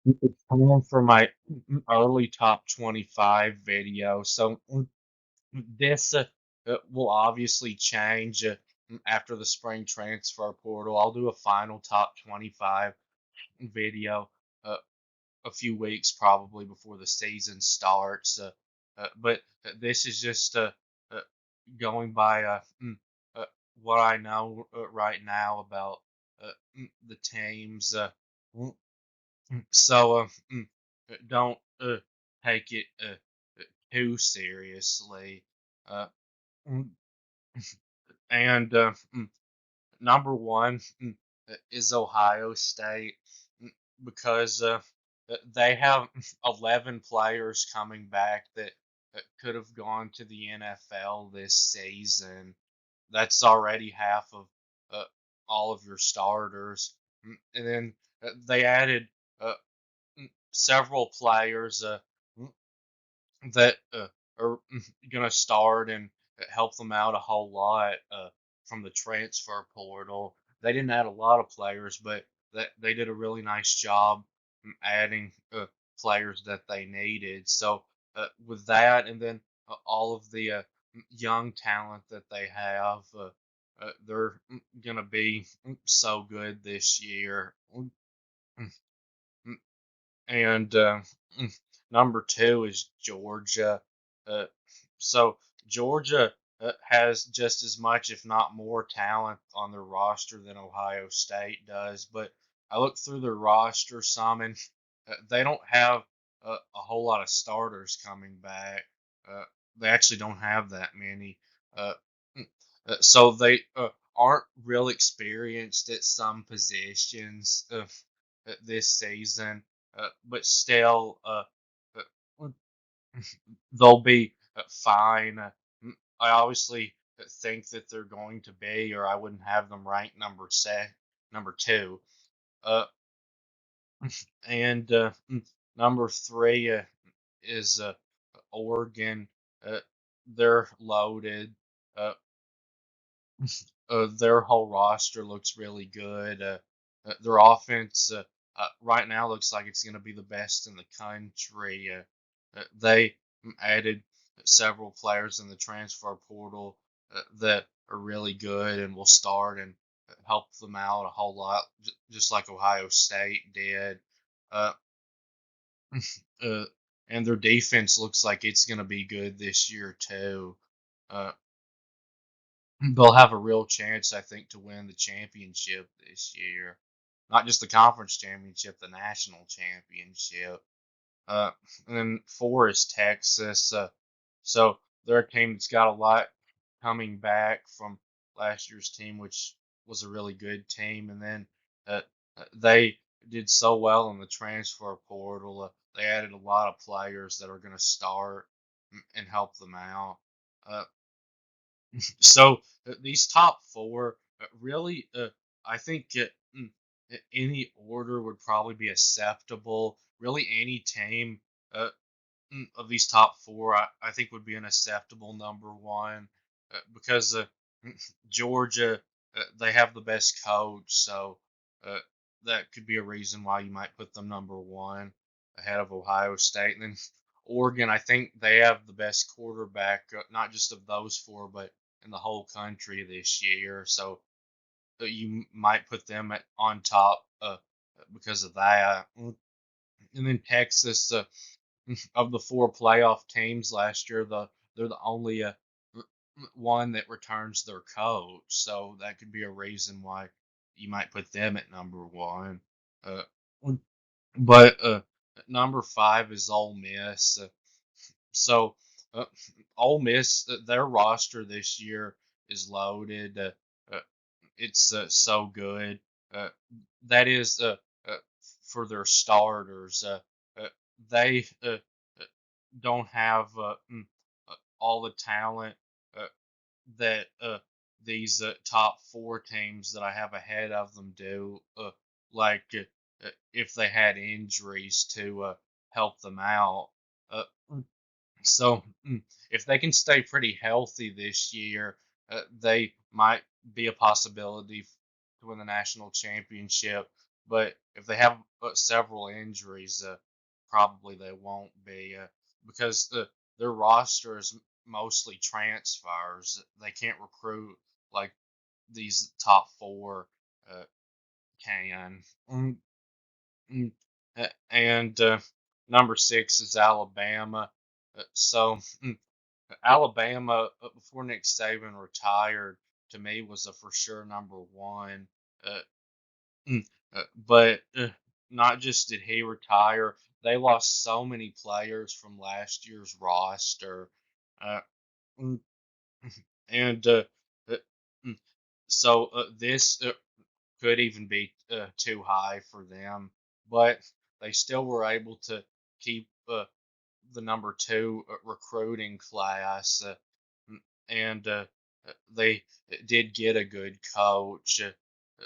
It's time for my early top 25 video. So this will obviously change after the spring transfer portal. I'll do a final top 25 video uh, a few weeks probably before the season starts. But this is just uh, going by uh, what I know right now about the teams. So don't take it too seriously. Uh, mm, and number one is Ohio State because they have 11 players coming back that could have gone to the NFL this season. That's already half of uh, all of your starters. And then they added uh, several players that are going to start and help them out a whole lot from the transfer portal. They didn't add a lot of players, but they did a really nice job adding players that they needed. So with that, and then all of the young talent that they have, they're going to be so good this year. And number two is Georgia. Uh, so Georgia has just as much, if not more, talent on their roster than Ohio State does. But I looked through their roster some, and they don't have a whole lot of starters coming back. Uh, they actually don't have that many. Uh, so they aren't real experienced at some positions this season, but still, uh, they'll be fine. I obviously think that they're going to be, or I wouldn't have them ranked number two. Uh, and number three is Oregon. Uh, they're loaded. Uh, their whole roster looks really good. Their offense right now looks like it's going to be the best in the country. They added several players in the transfer portal that are really good and will start and help them out a whole lot, just like Ohio State did. Uh, uh, and their defense looks like it's going to be good this year too. Uh, they'll have a real chance, I think, to win the championship this year. Not just the conference championship, the national championship. Uh, and then four is Texas. So they're a team that's got a lot coming back from last year's team, which was a really good team. And then uh, they did so well in the transfer portal. They added a lot of players that are going to start and help them out. Uh, so these top four really, I think any order would probably be acceptable. Really, any team uh, of these top four, I think, would be an acceptable number one because Georgia, they have the best coach, so uh, that could be a reason why you might put them number one ahead of Ohio State. And then Oregon, I think they have the best quarterback, not just of those four, but in the whole country this year. So you might put them on top because of that. And then Texas, of the four playoff teams last year, they're the only one that returns their coach, so that could be a reason why you might put them at number one. Uh, but number five is Ole Miss. So uh, Ole Miss, their roster this year is loaded. Uh, it's so good. Uh, that is uh, for their starters. Uh, they don't have all the talent that these top four teams that I have ahead of them do. Like if they had injuries to help them out. Uh, so if they can stay pretty healthy this year, they might be a possibility to win the national championship. but if they have several injuries, probably they won't be because their roster is mostly transfers. They can't recruit like these top four uh, can. Mm, and number six is Alabama. So Alabama, before Nick Saban retired, to me was a for sure number one. Uh, but not just did he retire, they lost so many players from last year's roster. Uh, mm, and uh, mm, so this could even be too high for them, but they still were able to keep the number two recruiting class, and they did get a good coach.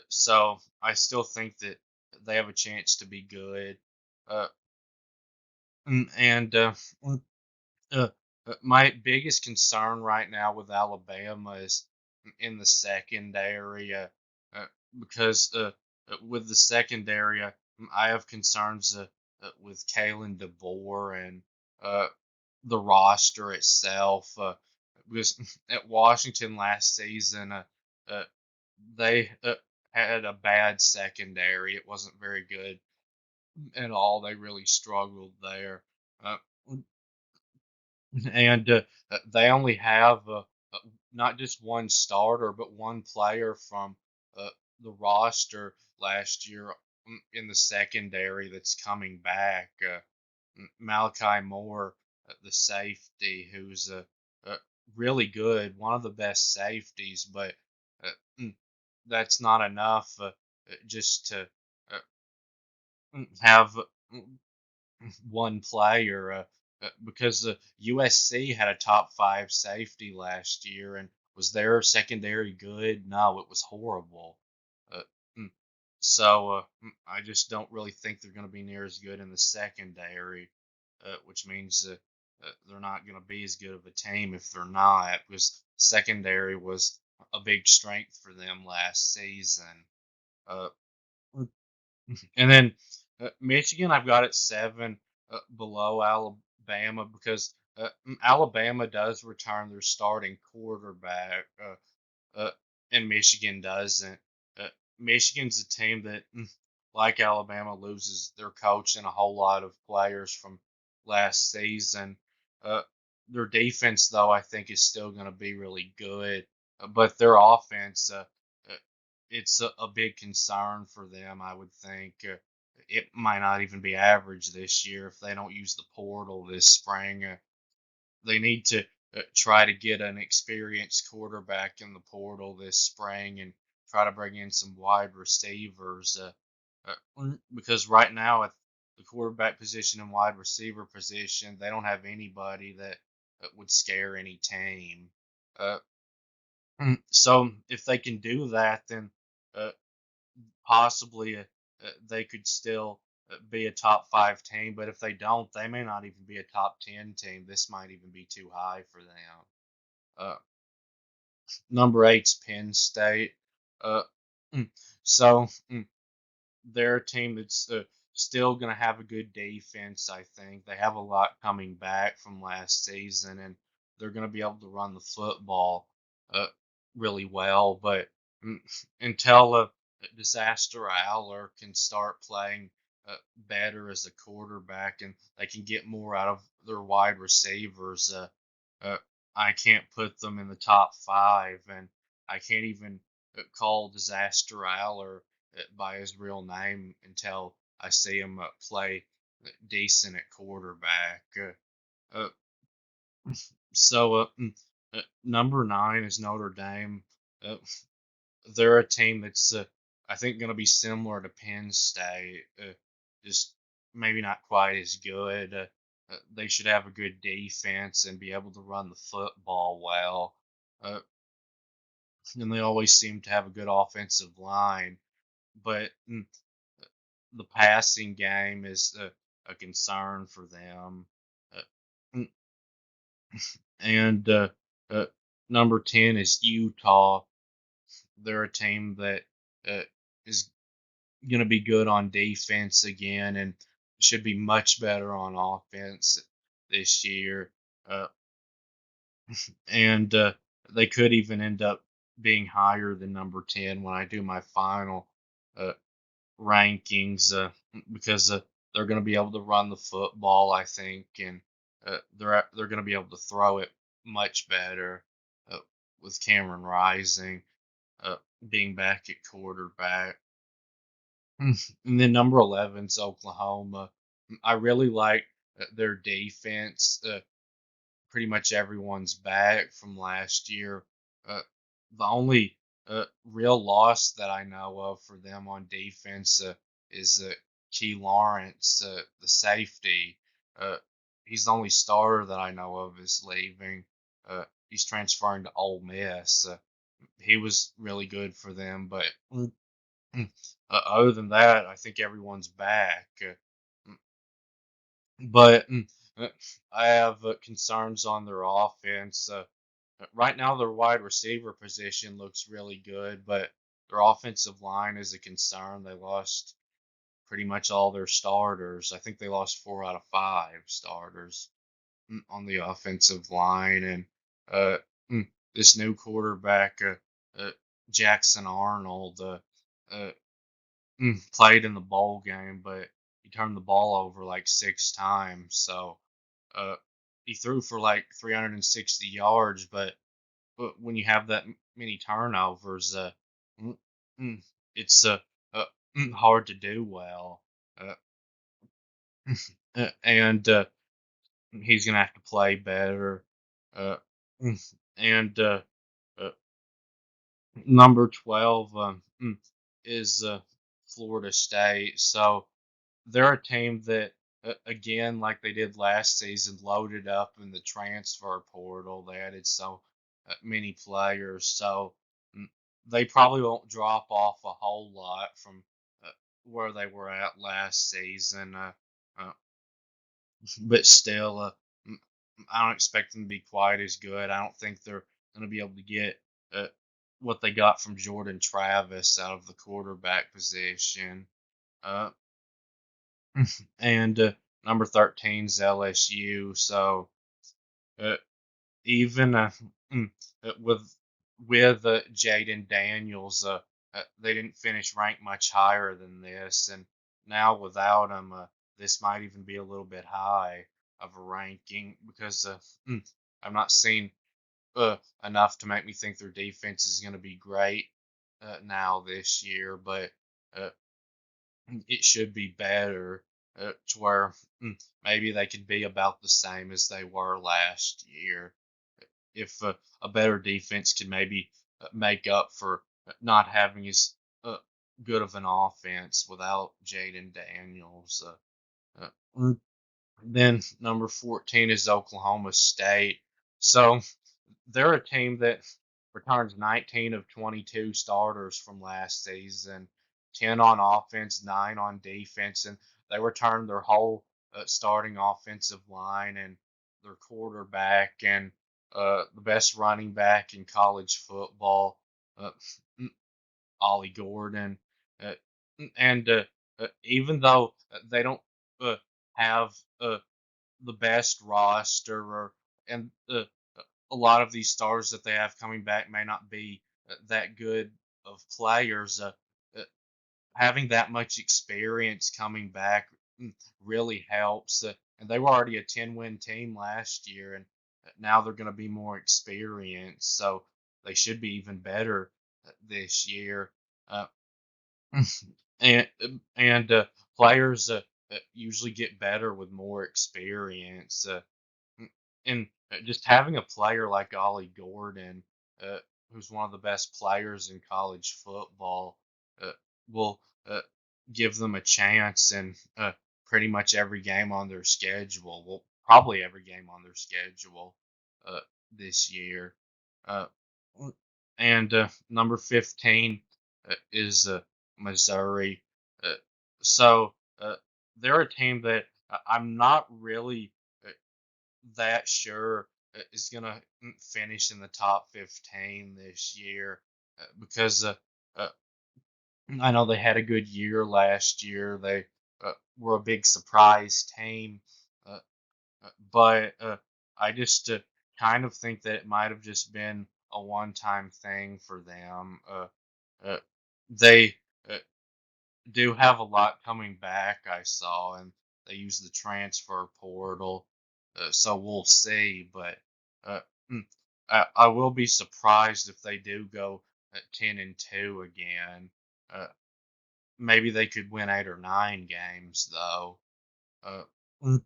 So I still think that they have a chance to be good. Uh, and uh, my biggest concern right now with Alabama is in the secondary, uh, because with the secondary, I have concerns with Kalen DeBoer and uh, the roster itself. Because at Washington last season, uh, they had a bad secondary. It wasn't very good at all. They really struggled there. Uh, and they only have uh, not just one starter, but one player from uh, the roster last year in the secondary that's coming back. Malachi Moore, the safety, who's really good, one of the best safeties, but uh, mm, that's not enough just to have one player because the USC had a top five safety last year, and was their secondary good? No, it was horrible. Uh, mm, I just don't really think they're going to be near as good in the secondary, which means they're not going to be as good of a team if they're not, because secondary was a big strength for them last season. Uh, and then Michigan, I've got at seven below Alabama because Alabama does return their starting quarterback, and Michigan doesn't. Uh, Michigan's a team that, like Alabama, loses their coach and a whole lot of players from last season. Uh, their defense, though, I think is still going to be really good, but their offense, uh, it's a big concern for them. I would think it might not even be average this year if they don't use the portal this spring. They need to try to get an experienced quarterback in the portal this spring and try to bring in some wide receivers because right now at the quarterback position and wide receiver position, they don't have anybody that would scare any team. Uh, so if they can do that, then uh, possibly they could still be a top five team. But if they don't, they may not even be a top 10 team. This might even be too high for them. Uh, number eight's Penn State. Uh, mm, so they're a team that's still going to have a good defense, I think. They have a lot coming back from last season, and they're going to be able to run the football uh, really well. But mm, until Disaster Aller can start playing better as a quarterback and they can get more out of their wide receivers, uh, I can't put them in the top five, and I can't even call Disaster Aller by his real name until I see him play decent at quarterback. Uh, Number nine is Notre Dame. Uh, they're a team that's I think going to be similar to Penn State, just maybe not quite as good. They should have a good defense and be able to run the football well. Uh, and they always seem to have a good offensive line, but the passing game is a concern for them. Uh, mm, and uh, Number 10 is Utah. They're a team that uh, is going to be good on defense again and should be much better on offense this year. Uh, and they could even end up being higher than number 10 when I do my final uh, rankings because they're going to be able to run the football, I think, and they're going to be able to throw it much better uh, with Cameron Rising uh, being back at quarterback. And then number 11's Oklahoma. I really like their defense. Pretty much everyone's back from last year. Uh, the only real loss that I know of for them on defense is Key Lawrence, the safety. Uh, he's the only starter that I know of is leaving. He's transferring to Ole Miss. He was really good for them, but other than that, I think everyone's back. But uh, I have concerns on their offense. Right now, their wide receiver position looks really good, but their offensive line is a concern. They lost pretty much all their starters. I think they lost 4 out of 5 starters on the offensive line, and uh, mm, this new quarterback, Jackson Arnold, uh, played in the bowl game, but he turned the ball over like 6 times. So uh, he threw for like 360 yards, but when you have that many turnovers, mm, mm, it's hard to do well. Uh, and he's gonna have to play better. Uh, and uh, number 12 is Florida State. So they're a team that, again, like they did last season, loaded up in the transfer portal. They added so many players, so mm, they probably won't drop off a whole lot from uh, where they were at last season. Uh, but still, mm, I don't expect them to be quite as good. I don't think they're going to be able to get uh, what they got from Jordan Travis out of the quarterback position. Uh, and number 13's LSU. So uh, even mm, with Jaden Daniels, they didn't finish ranked much higher than this, and now without him, this might even be a little bit high of a ranking because I'm not seeing enough to make me think their defense is going to be great now this year, but uh, it should be better to where maybe they could be about the same as they were last year. If a better defense could maybe make up for not having as uh, good of an offense without Jaden Daniels. Mm, then number 14 is Oklahoma State. So they're a team that returns 19 of 22 starters from last season, 10 on offense, 9 on defense, and they returned their whole starting offensive line and their quarterback and the best running back in college football, uh, Ollie Gordon. Uh, and even though they don't uh, have the best roster and a lot of these stars that they have coming back may not be that good of players. Uh, Having that much experience coming back really helps. And they were already a 10-win team last year, and now they're going to be more experienced, so they should be even better this year. Uh, and players usually get better with more experience. And just having a player like Ollie Gordon, uh, who's one of the best players in college football, uh, will give them a chance in pretty much every game on their schedule. Well, probably every game on their schedule uh, this year. Uh, and number 15 is Missouri. Uh, so they're a team that I'm not really that sure is going to finish in the top 15 this year because uh, I know they had a good year last year. They were a big surprise team, uh, but I just kind of think that it might have just been a one-time thing for them. Uh, they uh, do have a lot coming back, I saw, and they use the transfer portal, so we'll see. But uh, mm, I will be surprised if they do go at 10-2 again. Uh, Maybe they could win 8 or 9 games though. Uh, mm,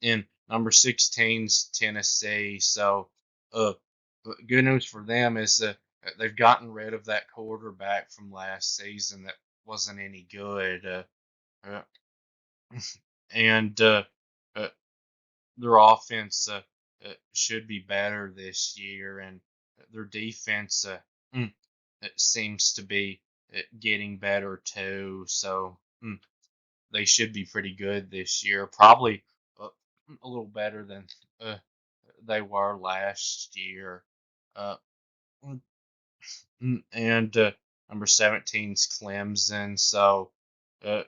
in number 16's Tennessee, so uh, good news for them is they've gotten rid of that quarterback from last season that wasn't any good. Uh, and uh, their offense should be better this year, and their defense mm, it seems to be getting better too. So they should be pretty good this year. Probably uh, a little better than uh, they were last year. Uh, mm, and number 17's Clemson. So uh,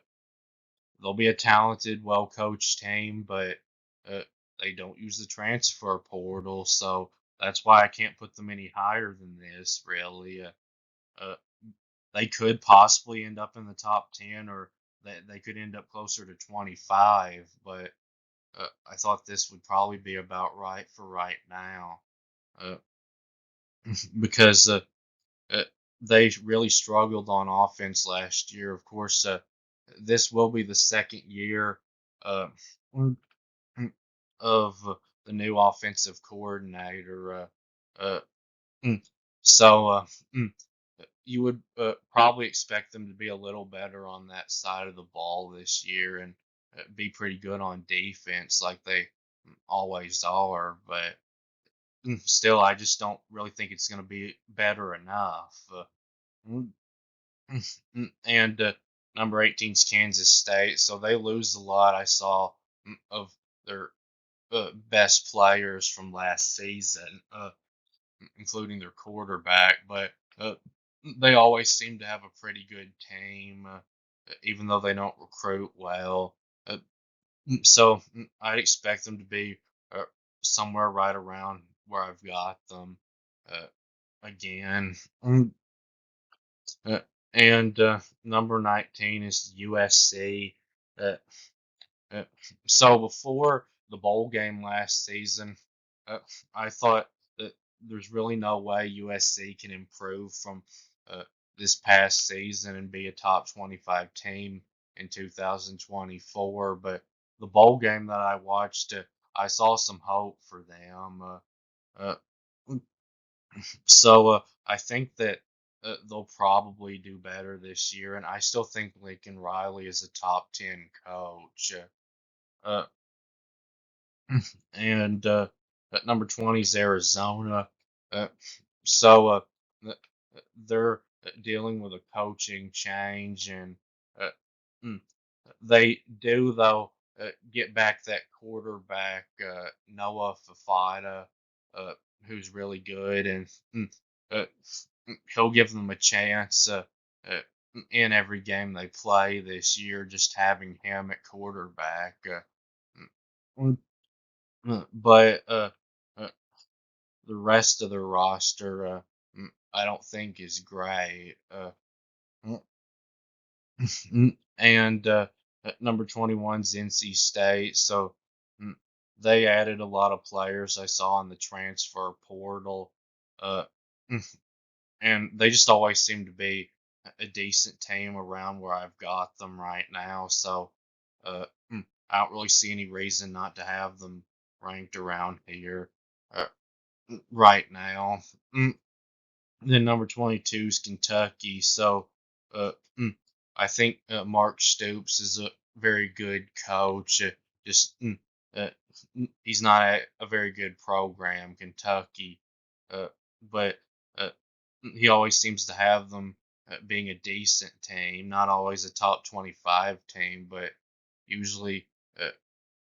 they'll be a talented, well coached team, but uh, they don't use the transfer portal, so that's why I can't put them any higher than this. Really, uh, they could possibly end up in the top 10, or they could end up closer to 25. But I thought this would probably be about right for right now, uh, because uh, they really struggled on offense last year. Of course, this will be the second year uh, of the new offensive coordinator. Uh, mm, so mm, you would probably expect them to be a little better on that side of the ball this year and be pretty good on defense like they always are. But still, I just don't really think it's going to be better enough. Mm, and number 18's Kansas State, so they lose a lot. I saw of their best players from last season, including their quarterback, but they always seem to have a pretty good team, even though they don't recruit well. Uh, so I'd expect them to be uh, somewhere right around where I've got them uh, again. Uh, and number 19 is USC. Uh, uh, so before the bowl game last season, uh, I thought that there's really no way USC can improve from uh, this past season and be a top 25 team in 2024. But the bowl game that I watched, I saw some hope for them. Uh, so I think that they'll probably do better this year, and I still think Lincoln Riley is a top 10 coach. Uh, and at number 20 is Arizona. Uh, so th- they're dealing with a coaching change, and uh, mm, they do though get back that quarterback Noah Fafita, who's really good, and uh, he'll give them a chance uh, in every game they play this year. Just having him at quarterback. Mm, but uh, the rest of the roster, I don't think is great. Mm, and at number 21's NC State, so mm, they added a lot of players I saw in the transfer portal, uh, mm, and they just always seem to be a decent team around where I've got them right now. So I don't really see any reason not to have them ranked around here. Uh, right now. Then number 22 is Kentucky. So uh, mm, I think Mark Stoops is a very good coach. Just uh, he's not a very good program, Kentucky, uh, but uh, he always seems to have them being a decent team, not always a top 25 team, but usually uh,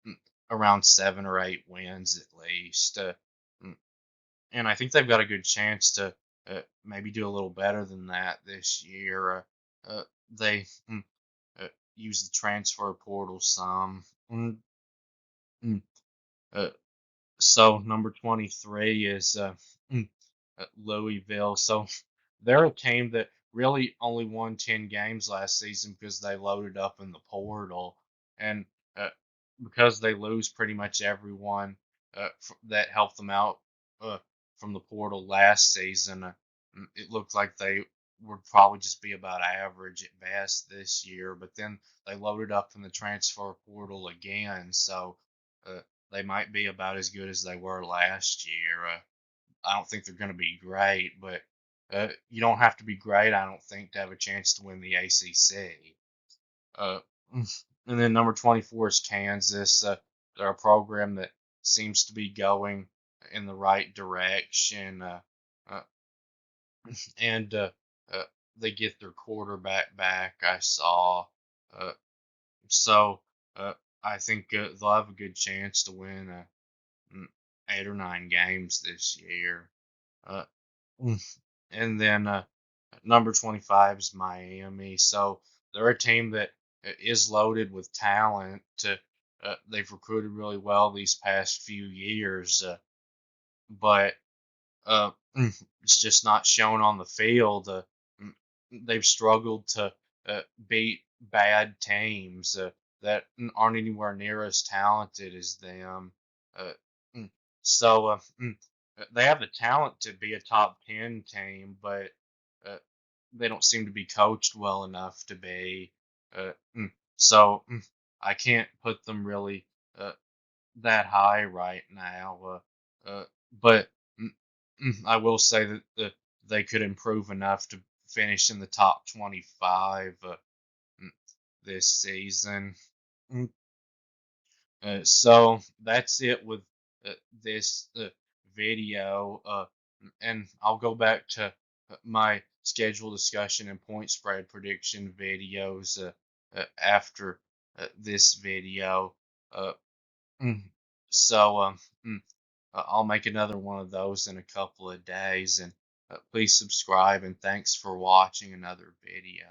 mm, around 7 or 8 wins at least. Mm, and I think they've got a good chance to maybe do a little better than that this year. they use the transfer portal some. Mm, uh, so number 23 is mm, Louisville. So they're a team that really only won 10 games last season because they loaded up in the portal. And uh, because they lose pretty much everyone that helped them out uh, from the portal last season, it looked like they would probably just be about average at best this year. But then they loaded up in the transfer portal again. So uh, they might be about as good as they were last year. I don't think they're going to be great, but you don't have to be great, I don't think, to have a chance to win the ACC. Uh, and then number 24 is Kansas. They're a program that seems to be going in the right direction, uh, and uh, they get their quarterback back. I saw, uh, so uh, I think they'll have a good chance to win 8 or 9 games this year. Uh, and then number 25 is Miami. So they're a team that is loaded with talent. They've recruited really well these past few years, but uh, it's just not shown on the field. They've struggled to beat bad teams that aren't anywhere near as talented as them. Uh, mm, so they have the talent to be a top 10 team, but uh, they don't seem to be coached well enough to be. Uh, mm, so I can't put them really uh, that high right now. But mm, I will say that they could improve enough to finish in the top 25 mm, this season. Mm, so that's it with this video. And I'll go back to my schedule discussion and point spread prediction videos after this video. Uh, mm, so I'll make another one of those in a couple of days. And please subscribe and thanks for watching another video.